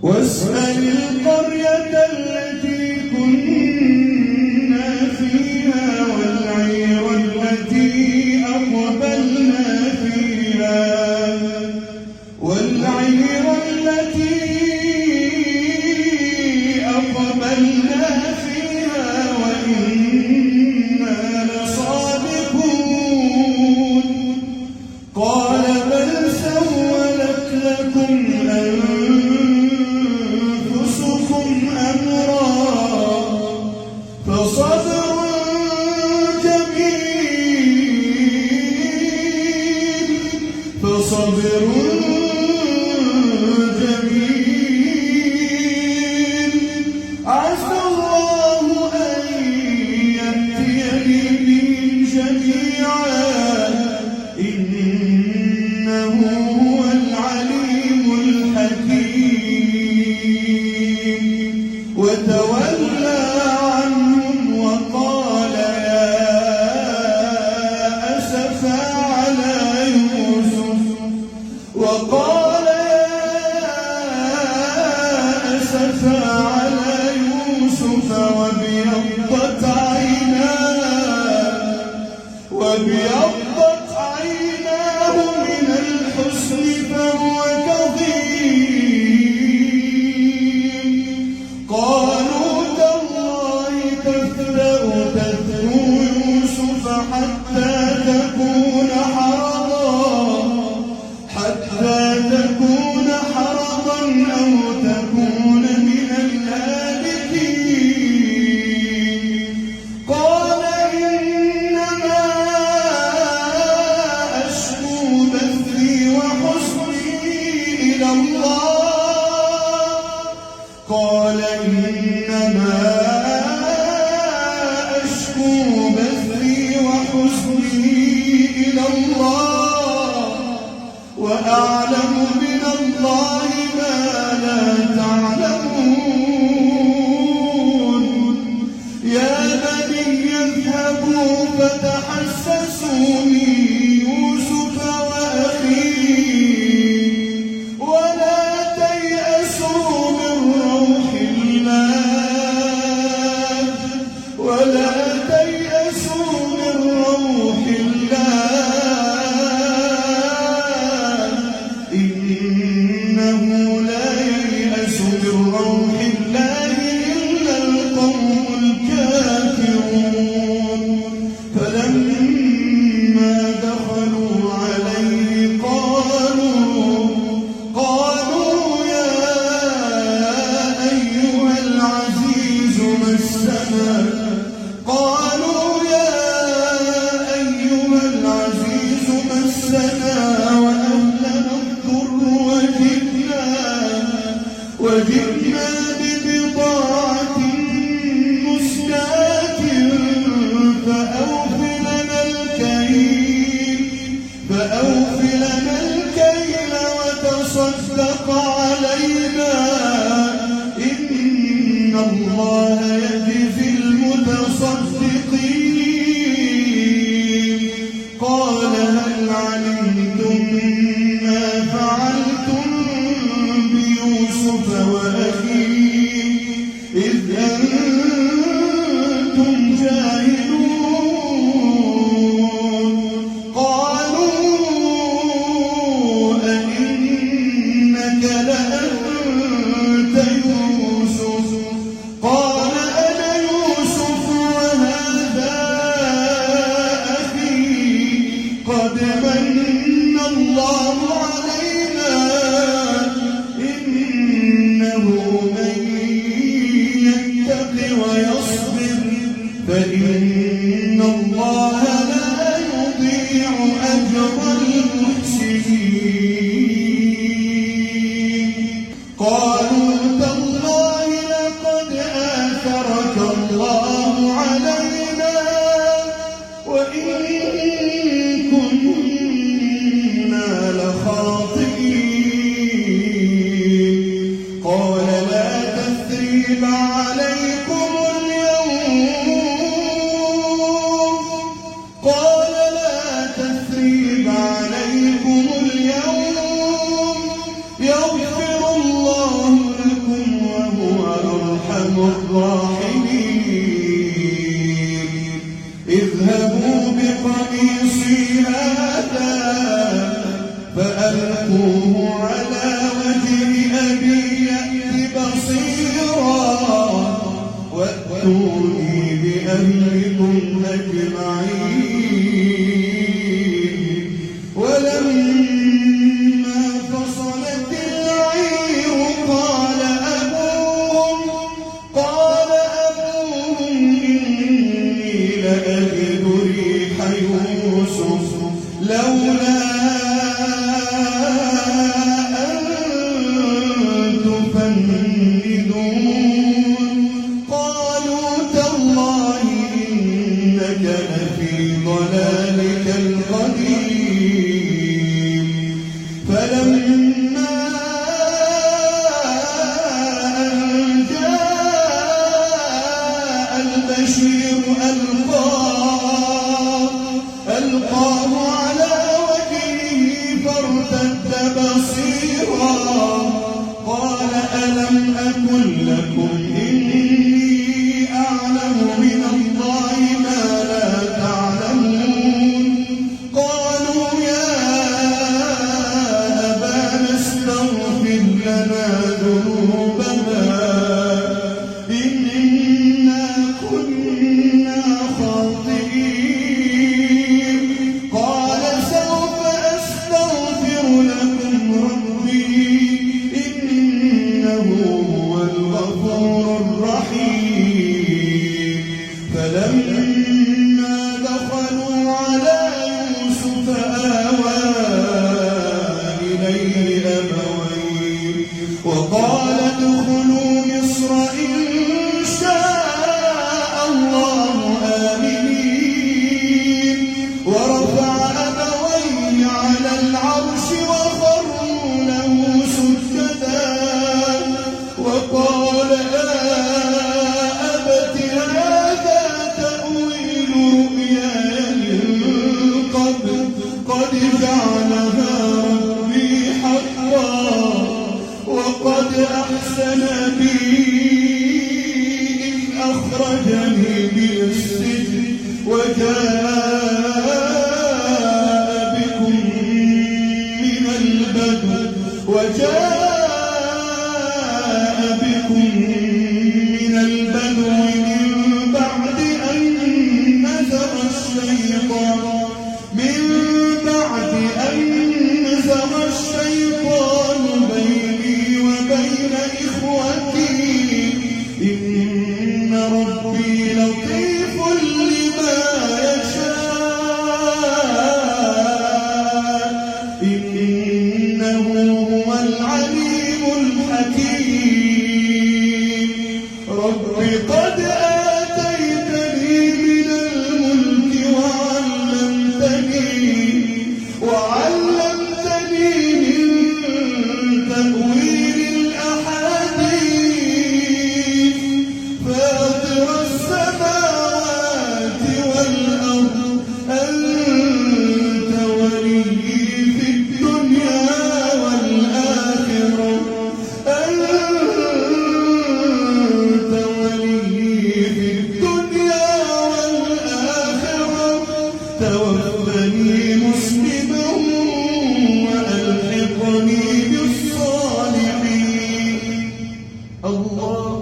واسأل القرية التي كنا فيها والعير التي أقبلنا فيها وإنا لصادقون. قال بل سولت لكم أنفسكم أمرا فصبر جميل عسى الله أن يأتيني بهم جميعا إنه هو العليم الحكيم. وتولى عنهم وقال يا أسفا على يوسف وابيضت عيناه من الحزن فهو كظيم. قالوا تالله تفتأ تذكر يوسف حتى تكون حرضا أو تكون من الهالكين. قال إنما أشكو بثي وحزني إلى الله وأعلم من الله ما لا تعلمون. يا بني اذهبوا فتحسسوا من يوسف وأخيه ولا تيأسوا من روح الله إنه لا ييأس من روح الله إلا القوم الكافرون. فلما دخلوا عليه قالوا يا أيها العزيز مسنا وأهلنا الضر وجئنا ببضاعة مزجاة فأوف لنا الكيل وتصدق علينا إن الله يجزي المتصدقين. قال هل علمتم ما فعلتم بيوسف وأخيه إذ أنتم جاهلون. قالوا أئنك لأنت يوسف قال أنا يوسف وهذا أخي قد من الله علينا إنه من يتق ويصبر فإن الله لا يضيع أجر المحسنين. قالوا تالله لقد آثرك الله علينا وإن كنا لخاطئين. قال لا تثريب عليكم اليوم يغفر الله لكم أقل لكم إني أعلم من الله ما لا تعلمون قالوا يا أبانا استغفر لنا ذنوبنا إنا كنا خاطئين قال سوف أستغفر لكم ربي إنه هو الغفور الرحيم فلما دخلوا على يوسف آوى إليه أبويه وقال ادخلوا مصر إن شاء الله آمنين ورفع أبويه على العرش وخروا له سجدا وقال أبت هذا تأويل رؤياي من قبل قد جعلها ربي حقا وقد أحسن بي إذ أخرجني من السجن وجاء بكم من البدو من بعد أن نزغ الشيطان بيني وبين إخوتي إن ربي لطيف لما يشاء إنه هو العليم الحكيم رب قد آتيتني من الملك وعلمتني من تأويل الأحاديث فاطر السماوات والأرض أنت ولي في الدنيا والآخرة توفني مسلما وألحقني بالصالحين الله